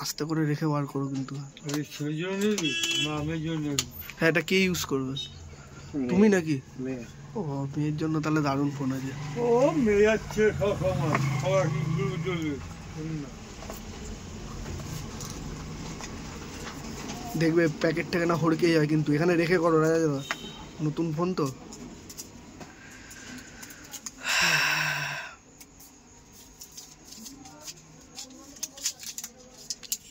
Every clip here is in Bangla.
আস্তে করে রেখে বার করো কিন্তু। হ্যাঁ, এটা কে ইউজ করবে? তুমি নাকি? ও, মেয়ের জন্য তাহলে দারুণ ফোন আছে। ও মেয়ে যাচ্ছে দেখবে প্যাকেট থেকে না হড়কে যায়, কিন্তু এখানে রেখে করো রাজা দাদা, নতুন ফোন তো।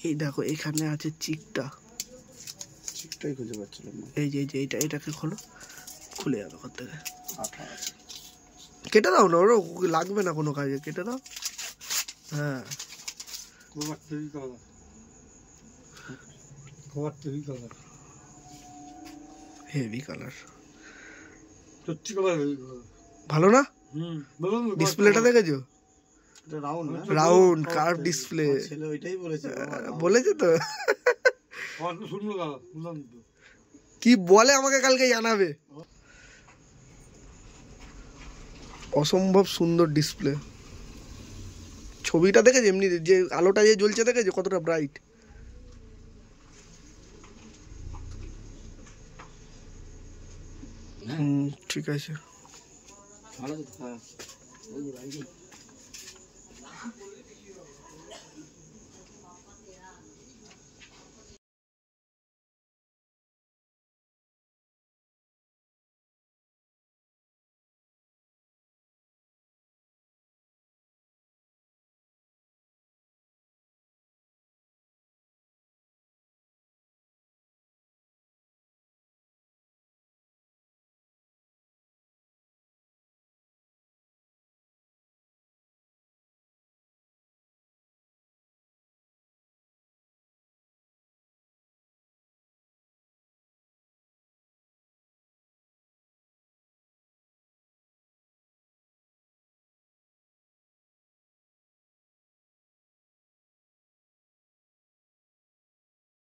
এই দেখো এখানে আছে চিকটাই খুঁজে পাচ্ছিলাম না। এই যে এটাকে খোলো, খুলে যাবে ওখান থেকে। কেটে দাও না, ওরা লাগবে না কোনো কাজে, কেটে দাও। হ্যাঁ, হেভি কালার, ভালো না? ডিসপ্লেটা দেখেছো? Round curve display. বলেছে তো, কি বলে আমাকে কালকে জানাবে। অসম্ভব সুন্দর ডিসপ্লে। ছবিটা দেখেছে এমনি, যে আলোটা যে জ্বলছে দেখেছে কতটা ব্রাইট। ঠিক আছে।